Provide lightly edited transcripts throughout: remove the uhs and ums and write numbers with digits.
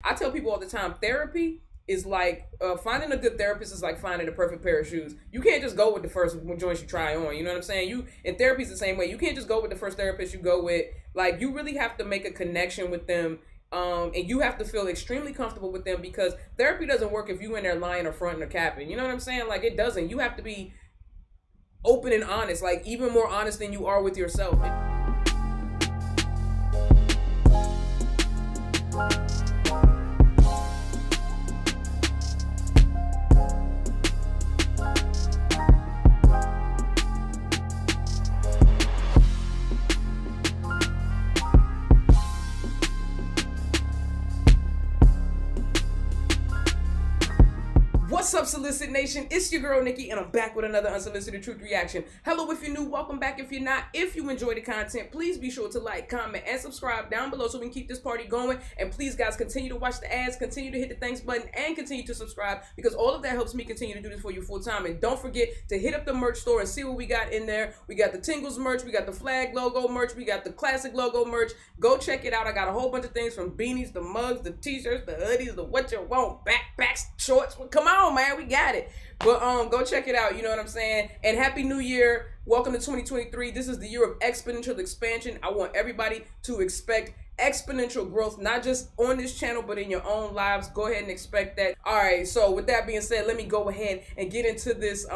I tell people all the time, therapy is like, finding a good therapist is like finding the perfect pair of shoes. You can't just go with the first joints you try on. You know what I'm saying? And therapy is the same way. You can't just go with the first therapist you go with. Like, you really have to make a connection with them. And you have to feel extremely comfortable with them, because therapy doesn't work if you in there lying or fronting or capping. You know what I'm saying? Like, it doesn't. You have to be open and honest, like even more honest than you are with yourself. What's up, Solicit Nation? It's your girl, Nikki, and I'm back with another Unsolicited Truth Reaction. Hello if you're new, welcome back if you're not. If you enjoy the content, please be sure to like, comment, and subscribe down below so we can keep this party going. And please, guys, continue to watch the ads, continue to hit the thanks button, and continue to subscribe, because all of that helps me continue to do this for you full time. And don't forget to hit up the merch store and see what we got in there. We got the Tingles merch, we got the flag logo merch, we got the classic logo merch. Go check it out. I got a whole bunch of things, from beanies, the mugs, the t-shirts, the hoodies, the what you want, backpacks, shorts. Well, come on, man, we got it. But go check it out, you know what I'm saying? And Happy New Year. Welcome to 2023. This is the year of exponential expansion. I want everybody to expect exponential growth, not just on this channel, but in your own lives. Go ahead and expect that. All right, so with that being said, let me go ahead and get into this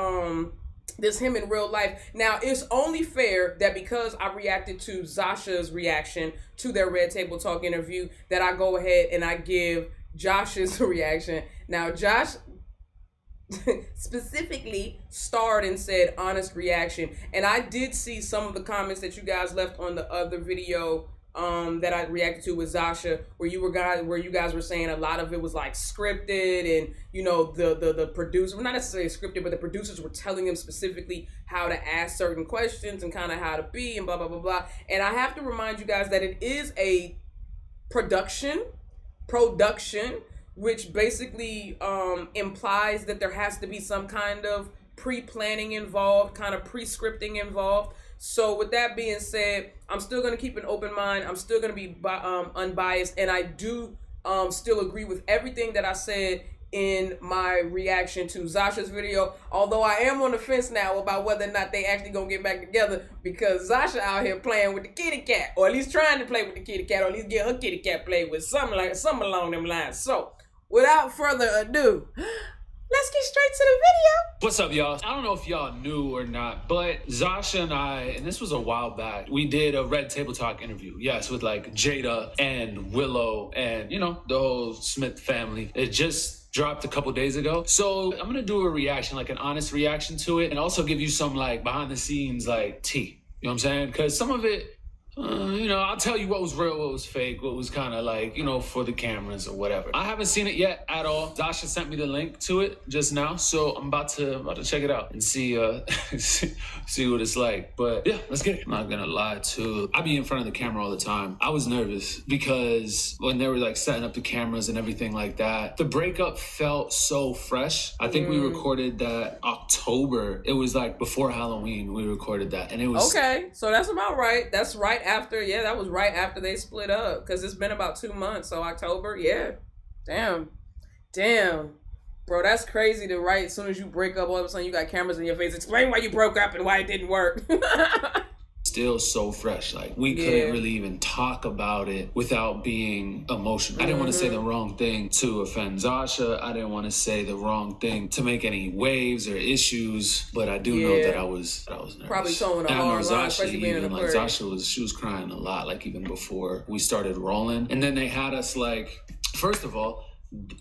this him in real life. Now, it's only fair that because I reacted to ZASHIA's reaction to their Red Table Talk interview, that I go ahead and I give Josh's reaction. Now, Josh specifically starred and said honest reaction, and I did see some of the comments that you guys left on the other video that I reacted to with ZASHIA, where you guys were saying a lot of it was like scripted, and you know, the producer, well, not necessarily scripted, but the producers were telling him specifically how to ask certain questions and kind of how to be and blah blah blah blah. And I have to remind you guys that it is a production, which basically implies that there has to be some kind of pre-planning involved, kind of pre-scripting involved. So with that being said, I'm still going to keep an open mind. I'm still going to be unbiased, and I do still agree with everything that I said in my reaction to ZASHIA's video, although I am on the fence now about whether or not they actually gonna get back together, because ZASHIA out here playing with the kitty cat, or at least trying to play with the kitty cat, or at least get her kitty cat played with, something along them lines. So without further ado, let's get straight to the video. What's up, y'all? I don't know if y'all knew or not, but ZASHIA and I, and this was a while back, we did a Red Table Talk interview. Yes, with like Jada and Willow and, you know, the whole Smith family. It just dropped a couple days ago. So I'm gonna do a reaction, like an honest reaction to it, and also give you some like behind the scenes like tea. You know what I'm saying? Because some of it, you know, I'll tell you what was real, what was fake, what was kind of like, you know, for the cameras or whatever. I haven't seen it yet at all. ZASHIA sent me the link to it just now, so I'm about to check it out and see see what it's like. But yeah, let's get it. I'm not gonna lie to, I be in front of the camera all the time. I was nervous because when they were like setting up the cameras and everything like that, the breakup felt so fresh. I think we recorded that October. It was like before Halloween we recorded that, and it was okay. So that's about right. That's right after, yeah, that was right after they split up, because it's been about 2 months. So October, yeah. Damn, bro, that's crazy to write as soon as you break up. All of a sudden you got cameras in your face. Explain why you broke up and why it didn't work. still so fresh. Like, we couldn't really even talk about it without being emotional. I didn't want to say the wrong thing to offend ZASHIA. I didn't want to say the wrong thing to make any waves or issues, but I do know that I was nervous. Probably towing a hard line, especially being in the like ZASHIA she was crying a lot, like even before we started rolling. And then they had us like, first of all,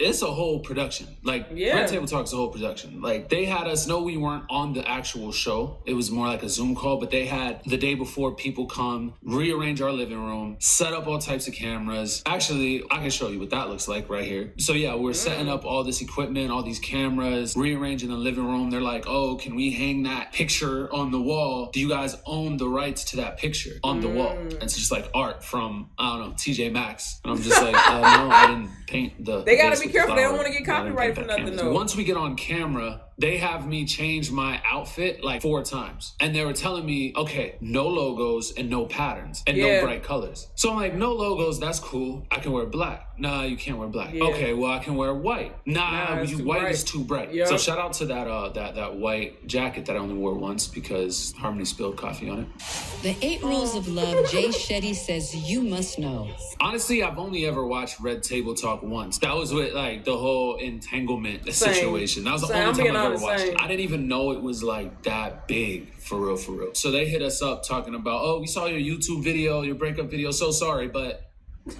it's a whole production. Like, Red Table Talk is a whole production. Like, they had us know we weren't on the actual show. It was more like a Zoom call, but they had the day before people come, rearrange our living room, set up all types of cameras. Actually, I can show you what that looks like right here. So yeah, we're setting up all this equipment, all these cameras, rearranging the living room. They're like, oh, can we hang that picture on the wall? Do you guys own the rights to that picture on the wall? And it's just like art from, I don't know, TJ Maxx. And I'm just like, no, I didn't paint the... They gotta be careful. They don't want to get copyright for nothing, though. Once we get on camera, they have me change my outfit like 4 times. And they were telling me, okay, no logos and no patterns and no bright colors. So I'm like, no logos, that's cool. I can wear black. Nah, you can't wear black. Okay, well, I can wear white. Nah, white is too bright. So shout out to that white jacket that I only wore once because Harmony spilled coffee on it. The 8 rules of love Jay Shetty says you must know. Honestly, I've only ever watched Red Table Talk once. That was with like the whole entanglement situation. That was the only time I've ever watched it. I didn't even know it was like that big, for real, for real. So they hit us up talking about, oh, we saw your YouTube video, your breakup video, so sorry, but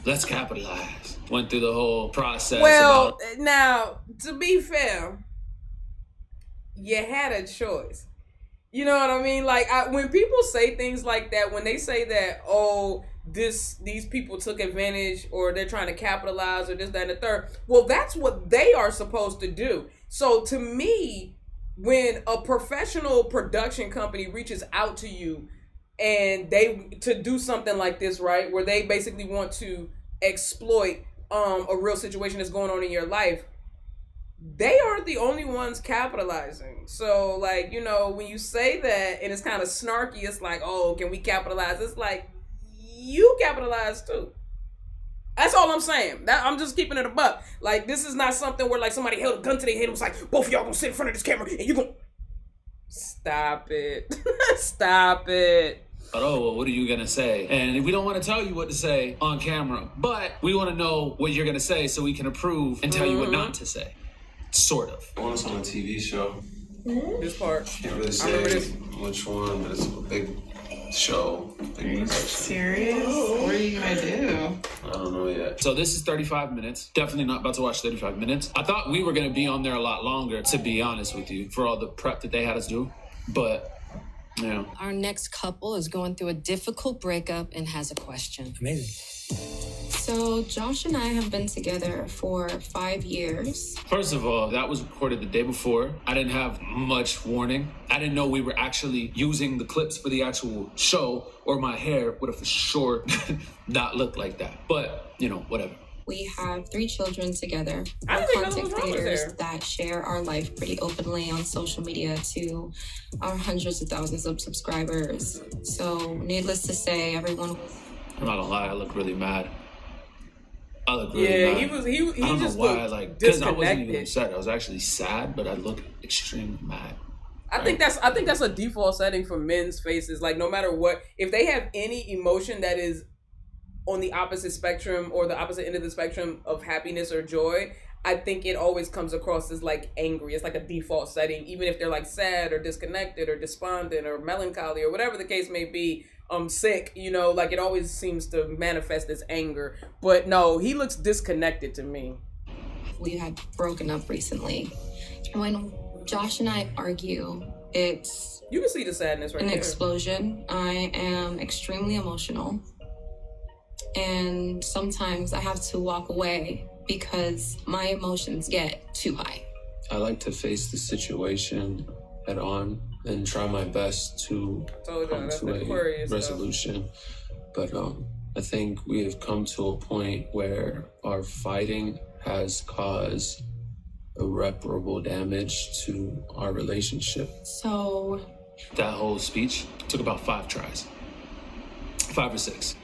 let's capitalize. Went through the whole process. Well, now, to be fair, you had a choice. You know what I mean? Like, when people say things like that, when they say that, oh, these people took advantage or they're trying to capitalize or this, that, and the third, well, that's what they are supposed to do. So to me, when a professional production company reaches out to you and to do something like this, right, where they basically want to exploit a real situation that's going on in your life, they aren't the only ones capitalizing. So, like, you know, when you say that and it's kind of snarky, it's like, oh, can we capitalize? It's like, you capitalize too. That's all I'm saying. I'm just keeping it a buck. Like, this is not something where, like, somebody held a gun to their head and was like, both of y'all gonna sit in front of this camera and you gonna... Stop it. Stop it. But, oh, well, what are you going to say? And we don't want to tell you what to say on camera, but we want to know what you're going to say so we can approve and tell you what not to say. Sort of. I want us on a TV show. This part. Can't really say which one, but it's a big show. Are you serious? What are you going to do? I don't know yet. So this is 35 minutes. Definitely not about to watch 35 minutes. I thought we were going to be on there a lot longer, to be honest with you, for all the prep that they had us do. But... yeah. Our next couple is going through a difficult breakup and has a question. Amazing. So Josh and I have been together for 5 years. First of all, that was recorded the day before. I didn't have much warning. I didn't know we were actually using the clips for the actual show, or my hair would have for sure not looked like that. But, you know, whatever. We have 3 children together. I We're didn't content know creators that share our life pretty openly on social media to our hundreds of thousands of subscribers. So needless to say, everyone... I'm not gonna lie, I look really mad. I look really mad. he I don't just know why, like, because I wasn't even disconnected. upset. I was actually sad, but I look extremely mad. I think that's a default setting for men's faces. Like, no matter what, if they have any emotion that is on the opposite spectrum or the opposite end of the spectrum of happiness or joy, I think it always comes across as like angry. It's like a default setting, even if they're like sad or disconnected or despondent or melancholy or whatever the case may be, sick, you know, like it always seems to manifest as anger. But no, he looks disconnected to me. We had broken up recently. When Josh and I argue, it's... you can see the sadness right an there. explosion. I am extremely emotional. And sometimes I have to walk away because my emotions get too high. I like to face the situation head on and try my best to come to a resolution. But I think we have come to a point where our fighting has caused irreparable damage to our relationship. So... that whole speech took about 5 tries. 5 or 6.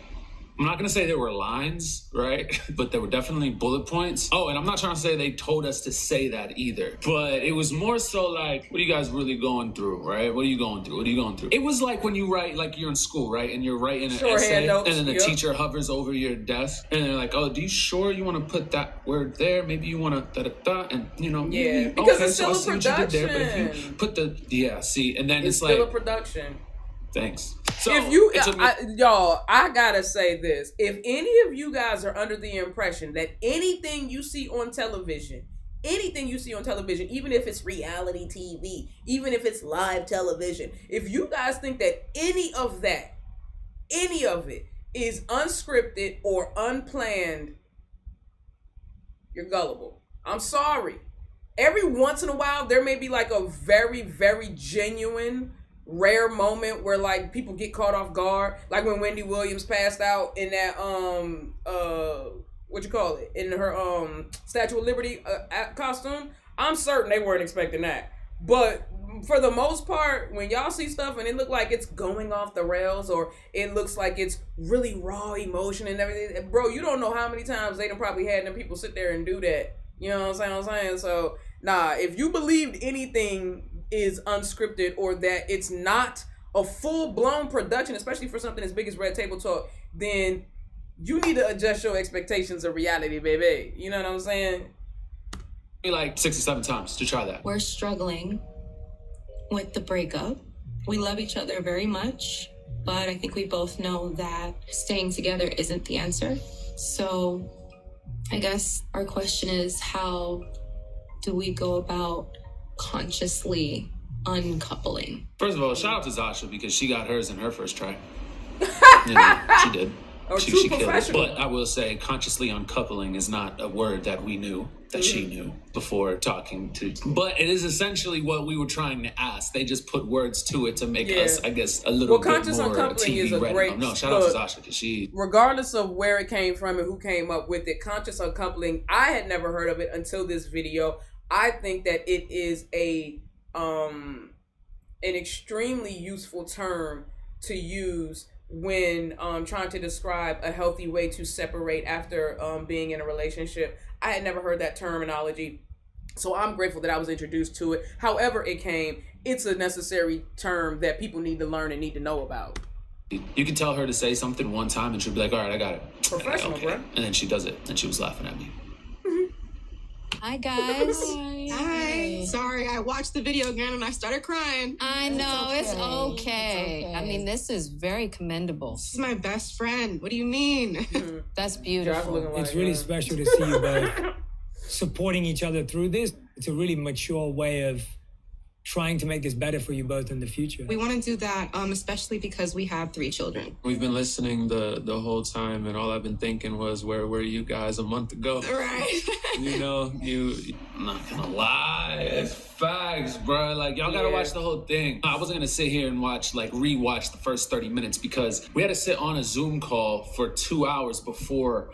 I'm not going to say there were lines, right? But there were definitely bullet points. Oh, and I'm not trying to say they told us to say that either. But it was more so like, what are you guys really going through, right? What are you going through? What are you going through? It was like when you write, like you're in school, right? And you're writing an essay, notes, and then the teacher hovers over your desk. And they're like, oh, do you sure you want to put that word there? Maybe you want to da-da-da. And, you know, yeah, because okay, it's still so a I see what you did production. there. But if you put the, yeah, see, and then It's it's still like, a production. thanks. So If you, it took me- y'all, I gotta say this. If any of you guys are under the impression that anything you see on television, even if it's reality TV, even if it's live television, if you guys think that any of it is unscripted or unplanned, you're gullible. I'm sorry. Every once in a while, there may be like a very, very genuine rare moment where like people get caught off guard, like when Wendy Williams passed out in that in her Statue of Liberty costume. I'm certain they weren't expecting that. But for the most part, when y'all see stuff and it look like it's going off the rails, or it looks like it's really raw emotion and everything, bro, you don't know how many times they done probably had them people sit there and do that. You know what I'm saying? So, nah, if you believed anything is unscripted or that it's not a full-blown production, especially for something as big as Red Table Talk, then you need to adjust your expectations of reality, baby. You know what I'm saying? Like 6 or 7 times to try that. We're struggling with the breakup. We love each other very much, but I think we both know that staying together isn't the answer. So I guess our question is, how do we go about consciously uncoupling? First of all, shout out to ZASHIA because she got hers in her first try. You know, she did. She killed it. But I will say, consciously uncoupling is not a word that we knew, that she knew before talking to. But it is essentially what we were trying to ask. They just put words to it to make us, I guess, a little bit more TV ready. No, shout out to ZASHIA because she... Regardless of where it came from and who came up with it, conscious uncoupling, I had never heard of it until this video. I think that it is an extremely useful term to use when trying to describe a healthy way to separate after being in a relationship. I had never heard that terminology, so I'm grateful that I was introduced to it. However it came, it's a necessary term that people need to learn and need to know about. You can tell her to say something one time and she'll be like, all right, I got it. Professional, okay. Bro. And then she does it, and she was laughing at me. Hi, guys. Hi. Sorry, I watched the video again and I started crying. I know, it's okay. I mean, this is very commendable. This is my best friend. What do you mean? That's beautiful. It's really special to see you both supporting each other through this. It's a really mature way of trying to make this better for you both in the future. We want to do that, especially because we have 3 children. We've been listening the whole time, and all I've been thinking was, where were you guys a month ago? Right. You know, I'm not gonna lie, it's facts, bro. Like, y'all gotta watch the whole thing. I wasn't gonna sit here and rewatch the first 30 minutes because we had to sit on a Zoom call for 2 hours before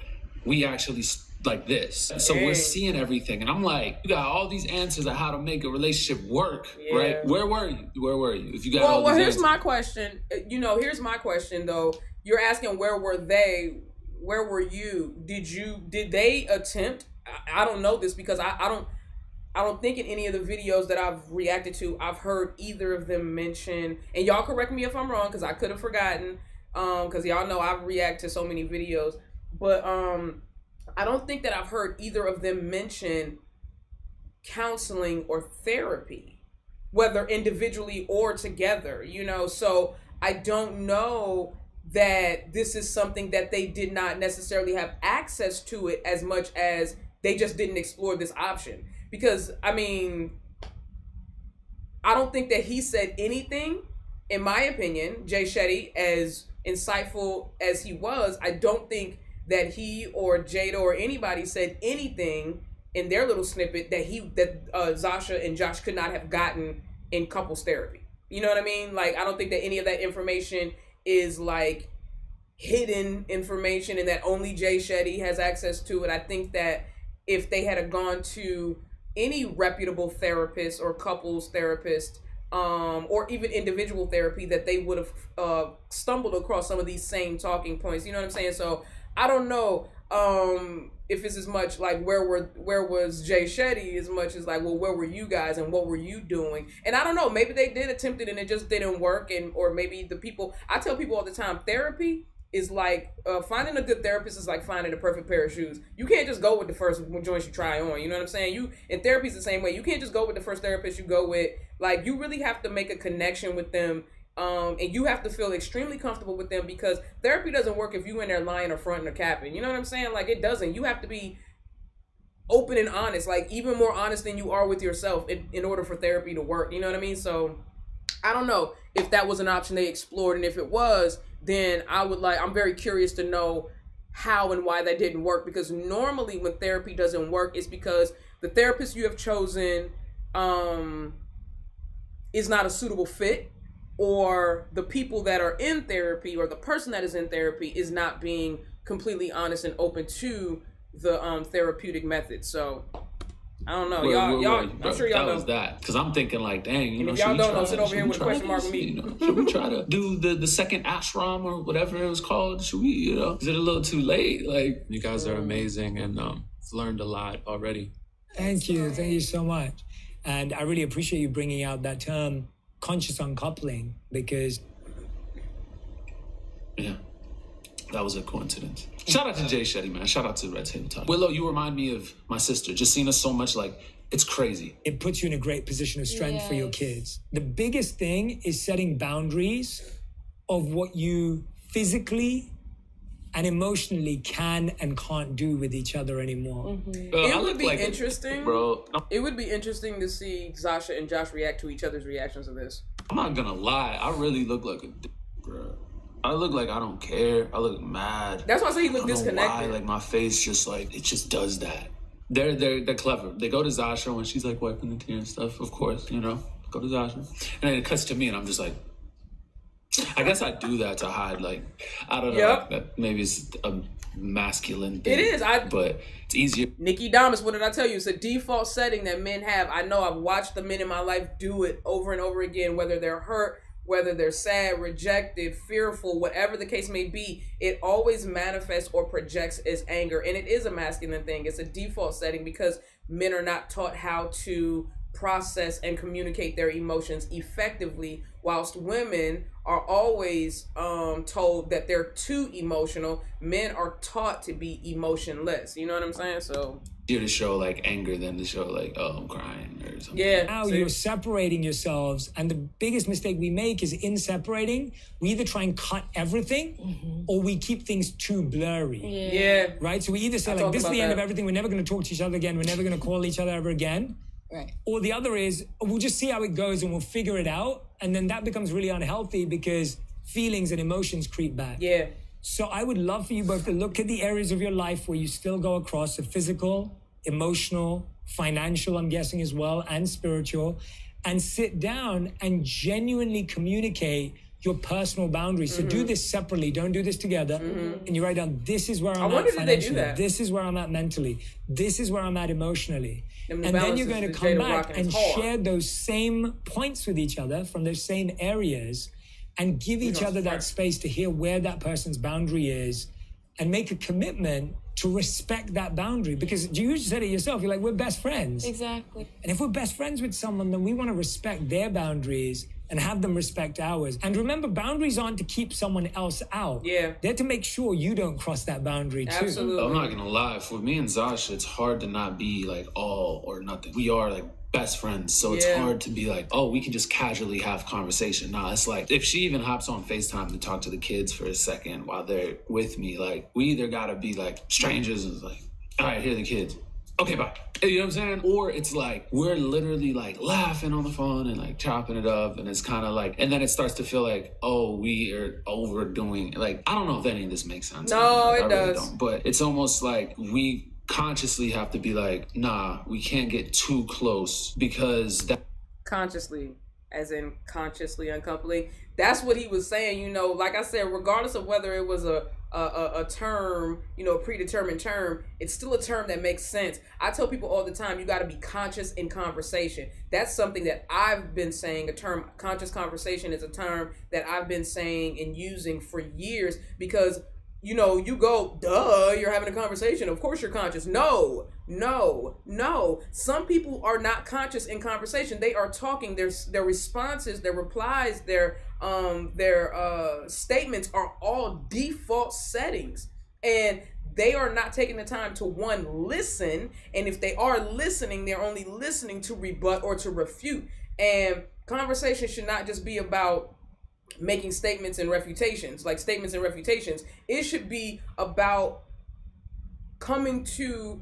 we actually like this. So we're seeing everything, and I'm like, you got all these answers of how to make a relationship work, right? Where were you? If you got all these here's my question. You know, here's my question though. You're asking where were they? Where were you? Did they attempt? I don't know this because I don't think in any of the videos that I've reacted to, I've heard either of them mention, and y'all correct me if I'm wrong because I could have forgotten, because y'all know I react to so many videos, but I don't think that I've heard either of them mention counseling or therapy, whether individually or together, you know? So I don't know that this is something that they did not necessarily have access to it as much as they just didn't explore this option. Because, I mean, I don't think that he said anything, in my opinion, Jay Shetty, as insightful as he was, I don't think that he or Jada or anybody said anything in their little snippet that ZASHIA and Josh could not have gotten in couples therapy. You know what I mean? Like, I don't think that any of that information is like hidden information and that only Jay Shetty has access to it. I think that if they had gone to any reputable therapist or couples therapist, or even individual therapy, that they would have stumbled across some of these same talking points. You know what I'm saying? So I don't know if it's as much like where was Jay Shetty as much as like, well, where were you guys and what were you doing? And I don't know, maybe they did attempt it and it just didn't work, or maybe the people, I tell people all the time, therapy is like, finding a good therapist is like finding a perfect pair of shoes. You can't just go with the first joints you try on, you know what I'm saying? And therapy is the same way. You can't just go with the first therapist you go with. Like, you really have to make a connection with them. And you have to feel extremely comfortable with them, because therapy doesn't work if you in there lying or fronting or capping. You know what I'm saying? Like, it doesn't. You have to be open and honest, like even more honest than you are with yourself in order for therapy to work. You know what I mean? So I don't know if that was an option they explored, and if it was, then I'm very curious to know how and why that didn't work, because normally when therapy doesn't work, it's because the therapist you have chosen is not a suitable fit, or the people that are in therapy, or the person that is in therapy, is not being completely honest and open to the therapeutic method. So I don't know. Y'all, I'm sure y'all know. Was that? Because I'm thinking like, dang, and if y'all don't know, sit over here with a question mark with me. You know, should we try to do the second ashram or whatever it was called? Should we, you know, is it a little too late? Like, you guys are amazing and learned a lot already. Thank you so much. And I really appreciate you bringing out that term, conscious uncoupling, because... Yeah. That was a coincidence. Shout out to Jay Shetty, man. Shout out to Red Table Talk. Willow, you remind me of my sister. Just seeing us so much, like, it's crazy. It puts you in a great position of strength for your kids. The biggest thing is setting boundaries of what you physically and emotionally can and can't do with each other anymore. It would be interesting, bro. It would be interesting to see ZASHIA and Josh react to each other's reactions to this. I'm not gonna lie. I really look like a dick, bro. I look like I don't care. I look mad. That's why I say he look disconnected. Why? Like my face just like, it just does that. They're clever. They go to ZASHIA when she's like wiping the tears and stuff, of course, you know. Go to ZASHIA. And then it cuts to me and I'm just like, I guess I do that to hide, like, I don't know. Like, that maybe it's a masculine thing. It is. But it's easier. Nikki Damas, what did I tell you? It's a default setting that men have. I know I've watched the men in my life do it over and over again, whether they're hurt, whether they're sad, rejected, fearful, whatever the case may be, it always manifests or projects as anger. And it is a masculine thing. It's a default setting because men are not taught how to process and communicate their emotions effectively, whilst women are always told that they're too emotional. Men are taught to be emotionless. You know what I'm saying? So easier to show like anger than to show like, oh, I'm crying or something. Yeah. Now you're separating yourselves, and the biggest mistake we make is in separating, we either try and cut everything or we keep things too blurry. Yeah. Right? So we either say like, this is the end of everything, we're never going to talk to each other again, we're never going to call each other ever again. Right. Or the other is, we'll just see how it goes and we'll figure it out. And then that becomes really unhealthy because feelings and emotions creep back. Yeah. So I would love for you both to look at the areas of your life where you still go across the physical, emotional, financial, I'm guessing as well, and spiritual, and sit down and genuinely communicate your personal boundaries. So do this separately. Don't do this together. And you write down, this is where I'm at financially. This is where I'm at mentally. This is where I'm at emotionally. And then you're going to come back and share those same points with each other from those same areas and give each other that space to hear where that person's boundary is and make a commitment to respect that boundary. Because you said it yourself, you're like, we're best friends. Exactly. And if we're best friends with someone, then we want to respect their boundaries and have them respect ours. And remember, boundaries aren't to keep someone else out. Yeah. They're to make sure you don't cross that boundary too. Absolutely. I'm not gonna lie, for me and ZASHIA, it's hard to not be like all or nothing. We are like best friends, so it's hard to be like, oh, we can just casually have conversation. Nah, it's like, if she even hops on FaceTime to talk to the kids for a second while they're with me, like, we either gotta be like strangers and it's like, all right, here are the kids. Okay, bye. You know what I'm saying? Or it's like, we're literally like laughing on the phone and like chopping it up. And it's kind of like, and then it starts to feel like, oh, we are overdoing. Like, I don't know if any of this makes sense. No, like, it does. Really don't. But it's almost like we consciously have to be like, nah, we can't get too close because that. Consciously, as in consciously uncoupling. That's what he was saying, you know, like I said, regardless of whether it was a term, you know, a predetermined term, it's still a term that makes sense. I tell people all the time, you got to be conscious in conversation. That's something that I've been saying. A term, conscious conversation, is a term that I've been saying and using for years because, you know, you go, duh, you're having a conversation. Of course you're conscious. No. Some people are not conscious in conversation. They are talking. Their responses, their replies, their statements are all default settings. And they are not taking the time to, one, listen. And if they are listening, they're only listening to rebut or to refute. And conversation should not just be about making statements and refutations, like statements and refutations. It should be about coming to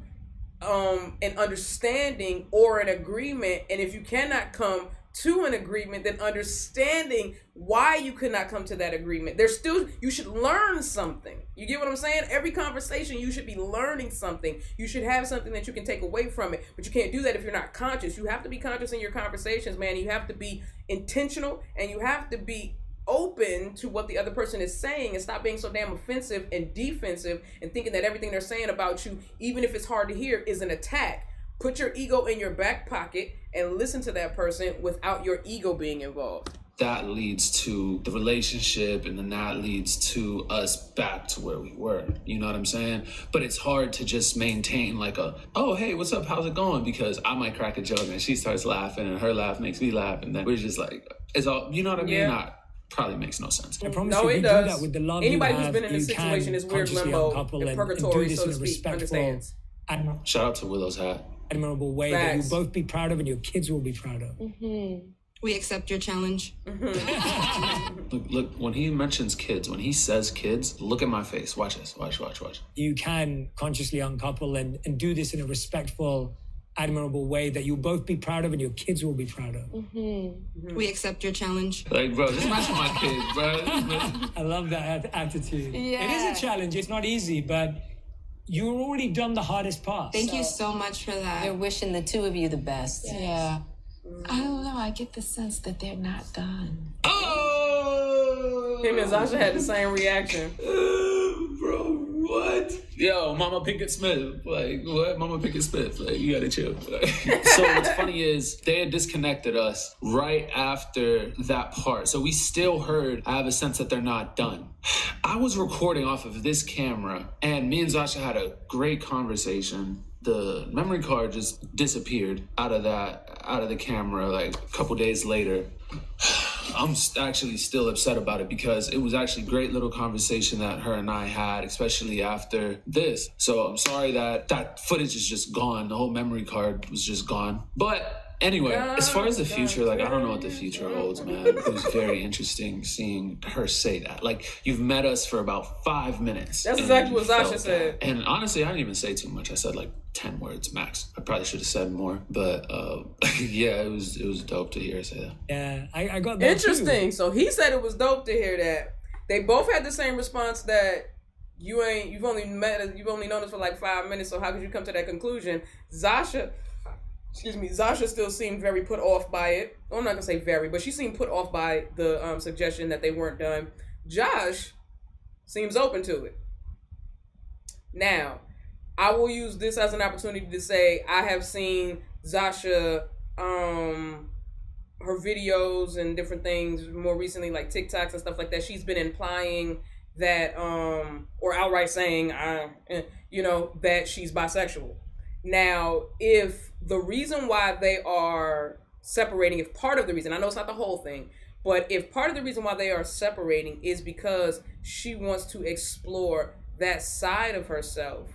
an understanding or an agreement. And if you cannot come to an agreement, then understanding why you could not come to that agreement. You should learn something. You get what I'm saying? Every conversation, you should be learning something. You should have something that you can take away from it. But you can't do that if you're not conscious. You have to be conscious in your conversations, man. You have to be intentional and you have to be open to what the other person is saying and stop being so damn offensive and defensive and thinking that everything they're saying about you, even if it's hard to hear, is an attack. Put your ego in your back pocket and listen to that person without your ego being involved. That leads to the relationship, and then that leads to us back to where we were. You know what I'm saying? But it's hard to just maintain like a, oh, hey, what's up? How's it going? Because I might crack a joke and she starts laughing and her laugh makes me laugh. And then we're just like, it's all, you know what I mean? Not probably makes no sense. I promise you, it does. Do that with the love Anybody you have, who's been in this situation is weird limbo, in purgatory, so to speak, understands. Shout out to Willow's hat. Admirable way that you'll both be proud of and your kids will be proud of. We accept your challenge. Look, when he mentions kids, when he says kids, look at my face. Watch this. Watch. You can consciously uncouple and do this in a respectful, admirable way that you'll both be proud of and your kids will be proud of. We accept your challenge. Like, bro, just match my kids, bro. I love that attitude. Yeah. It is a challenge. It's not easy, but you've already done the hardest part. Thank you so much for that. They're wishing the two of you the best. Yes. Yeah. I don't know. I get the sense that they're not done. Oh! Him and ZASHIA had the same reaction. Bro, what? Yo, Mama Pinkett Smith. Like, what? Mama Pinkett Smith. Like, you gotta chill. So what's funny is they had disconnected us right after that part. So we still heard, I have a sense that they're not done. I was recording off of this camera, and me and ZASHIA had a great conversation. The memory card just disappeared out of the camera like a couple days later. I'm actually still upset about it because it was actually a great little conversation that her and I had, especially after this. So I'm sorry that that footage is just gone. The whole memory card was just gone. But anyway, as far as the future, like, I don't know what the future holds, man. It was very interesting seeing her say that. Like, you've met us for about 5 minutes. That's exactly what ZASHIA said. And honestly, I didn't even say too much. I said like 10 words max. I probably should have said more, but yeah, it was dope to hear her say that. Yeah, I got that interesting. Too. So he said it was dope to hear that. They both had the same response that you've only known us for like 5 minutes, so how could you come to that conclusion? ZASHIA still seemed very put off by it. Well, I'm not gonna say very, but she seemed put off by the suggestion that they weren't done. Josh seems open to it. Now, I will use this as an opportunity to say I have seen ZASHIA, her videos and different things more recently, like TikToks and stuff like that. She's been implying that, or outright saying, that she's bisexual. Now, if the reason why they are separating, if part of the reason, I know it's not the whole thing, but if part of the reason why they are separating is because she wants to explore that side of herself,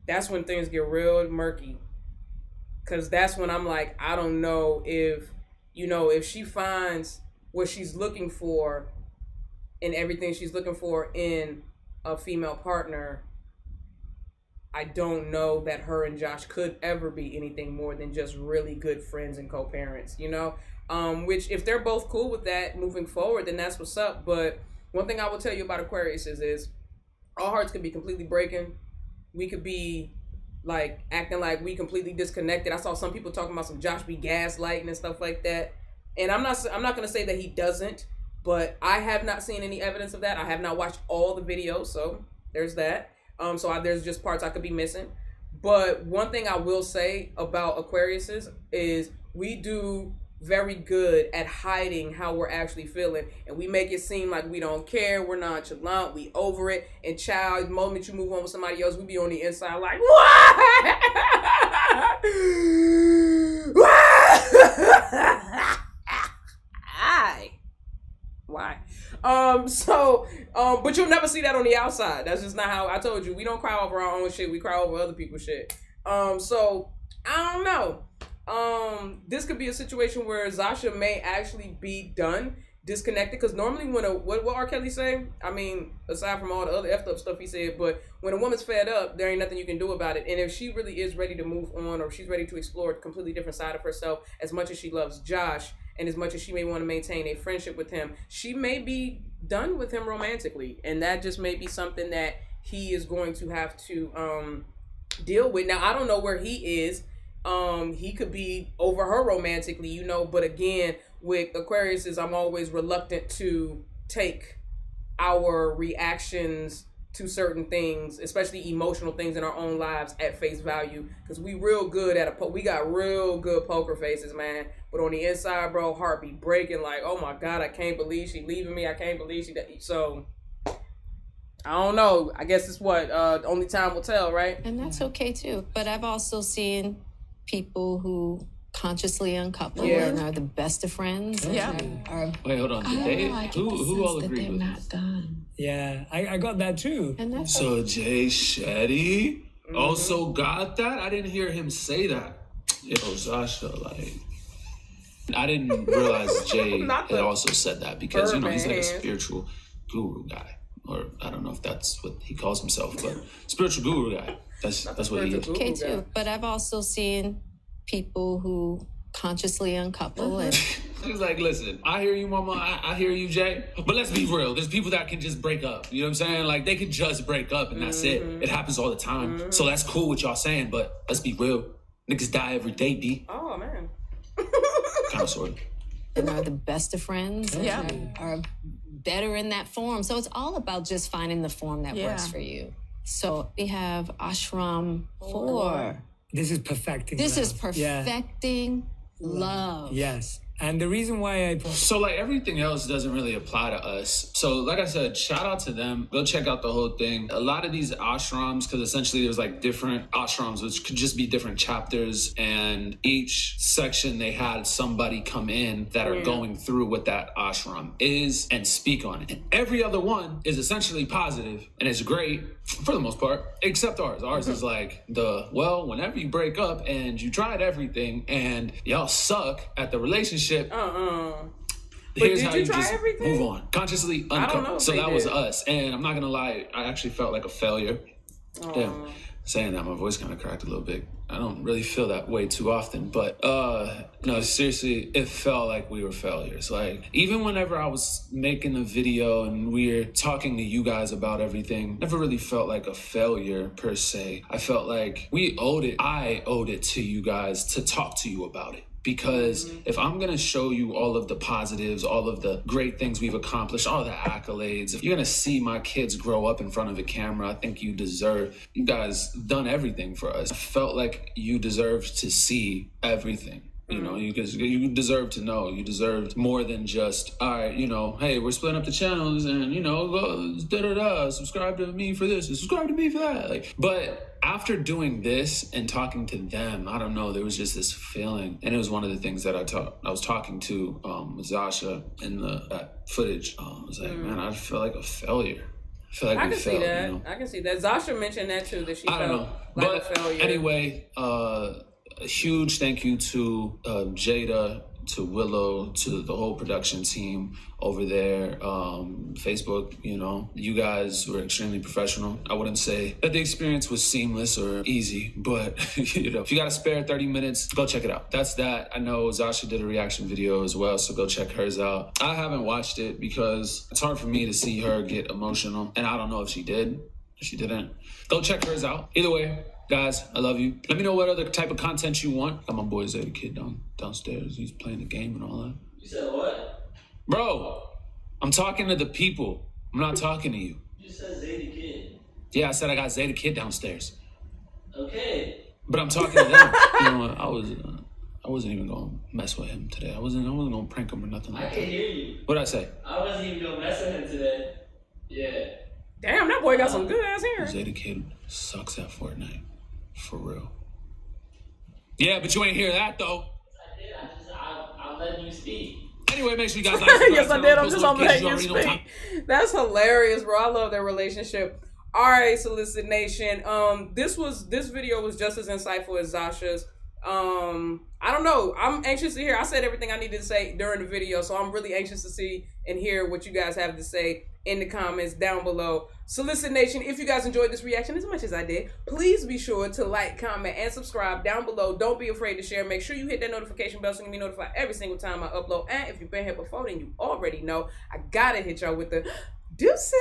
that's when things get real murky. Because that's when I'm like, I don't know if she finds what she's looking for and everything she's looking for in a female partner, I don't know that her and Josh could ever be anything more than just really good friends and co-parents, which if they're both cool with that moving forward, then that's what's up. But one thing I will tell you about Aquarius is our hearts could be completely breaking. We could be like acting like we completely disconnected. I saw some people talking about some Josh be gaslighting and stuff like that. And I'm not going to say that he doesn't, but I have not seen any evidence of that. I have not watched all the videos, so there's that. There's just parts I could be missing. But one thing I will say about Aquariuses is we do very good at hiding how we're actually feeling, and we make it seem like we don't care, we're nonchalant, we over it, and child, the moment you move on with somebody else, we be on the inside like, what? Why? But you'll never see that on the outside. That's just not how, I told you, we don't cry over our own shit, we cry over other people's shit. So I don't know. This could be a situation where ZASHIA may actually be done, disconnected, because normally when what R. Kelly say? I mean, aside from all the other effed up stuff he said, but when a woman's fed up, there ain't nothing you can do about it. And if she really is ready to move on, or she's ready to explore a completely different side of herself, as much as she loves Josh, and as much as she may want to maintain a friendship with him, she may be done with him romantically. And that just may be something that he is going to have to deal with. Now, I don't know where he is. He could be over her romantically, but again, with Aquariuses, I'm always reluctant to take our reactions to certain things, especially emotional things in our own lives at face value, because we real good at we got real good poker faces, man. But on the inside, bro, heart be breaking like, oh my God, I can't believe she leaving me. I can't believe she. So I don't know. I guess it's what only time will tell, right? And that's okay too. But I've also seen people who consciously uncouple and are the best of friends. Yeah. Wait, hold on. Did they? Who all agreed with this? Done. Yeah, I got that too. And that's so Jay Shetty also got that? I didn't hear him say that. Yo, ZASHIA, like, I didn't realize Jay had also said that because, you know, he's like a spiritual guru guy. Or I don't know if that's what he calls himself, but spiritual guru guy. That's what he is. Okay too. But I've also seen people who consciously uncouple and he's like, listen, I hear you, mama, I hear you, Jay, but let's be real, there's people that can just break up, you know what I'm saying? Like, they can just break up and that's it. It happens all the time. So that's cool what y'all saying, but let's be real, niggas die every day, B. Oh man. Kind of, sort of. And are the best of friends. Are better in that form. So it's all about just finding the form that works for you. So we have ashram 4. This is perfecting love. This is perfecting love. Yes. And the reason why So, like, everything else doesn't really apply to us. So, like I said, shout out to them. Go check out the whole thing. A lot of these ashrams, because essentially there's, like, different ashrams, which could just be different chapters. And each section, they had somebody come in that are going through what that ashram is and speak on it. And every other one is essentially positive and it's great for the most part, except ours. Ours is like well, whenever you break up and you tried everything and y'all suck at the relationship, here's how you just move on. Consciously uncover. So that was us. And I'm not gonna lie, I actually felt like a failure. Damn. Saying that, my voice kind of cracked a little bit. I don't really feel that way too often, but no, seriously, it felt like we were failures. Like, even whenever I was making the video and we were talking to you guys about everything, never really felt like a failure per se. I felt like I owed it to you guys to talk to you about it. Because if I'm going to show you all of the positives, all of the great things we've accomplished, all the accolades, if you're going to see my kids grow up in front of a camera, I think you guys done everything for us. I felt like you deserved to see everything. You know, you deserve to know. You deserved more than just, all right, you know, hey, we're splitting up the channels and, you know, go, subscribe to me for this and subscribe to me for that. Like, but after doing this and talking to them, I don't know, there was just this feeling. And it was one of the things that I was talking to ZASHIA in that footage. I was like, man, I feel like a failure. I feel like I can see that. You know? I can see that. ZASHIA mentioned that too, that she felt like a failure. Anyway, a huge thank you to Jada, to Willow, to the whole production team over there. Facebook, you know, you guys were extremely professional. I wouldn't say that the experience was seamless or easy, but you know, if you got a spare 30 minutes, go check it out. That's that. I know ZASHIA did a reaction video as well, so go check hers out. I haven't watched it because it's hard for me to see her get emotional, and I don't know if she did, if she didn't. Go check hers out. Either way, guys, I love you. Let me know what other type of content you want. Got my boy Zeta Kid downstairs. He's playing the game and all that. You said what? Bro, I'm talking to the people. I'm not talking to you. You just said Zeta Kid. Yeah, I said I got Zeta Kid downstairs. Okay. But I'm talking to them. You know what? I wasn't even gonna mess with him today. I wasn't gonna prank him or nothing like that. I can hear you. What'd I say? I wasn't even gonna mess with him today. Yeah. Damn, that boy got some good ass hair. Zeta Kid sucks at Fortnite. For real. Yeah, but you ain't hear that though. Yes, I did. I'm letting you speak. Anyway, make sure you guys like yes, I did. I'm just letting you speak. That's hilarious, bro. I love their relationship. All right, Solicit Nation. This video was just as insightful as ZASHIA's. I don't know. I'm anxious to hear. I said everything I needed to say during the video, so I'm really anxious to see and hear what you guys have to say in the comments down below. Solicit Nation, if you guys enjoyed this reaction as much as I did, please be sure to like, comment, and subscribe down below. Don't be afraid to share. Make sure you hit that notification bell so you can be notified every single time I upload. And if you've been here before, then you already know I gotta hit y'all with the deuces.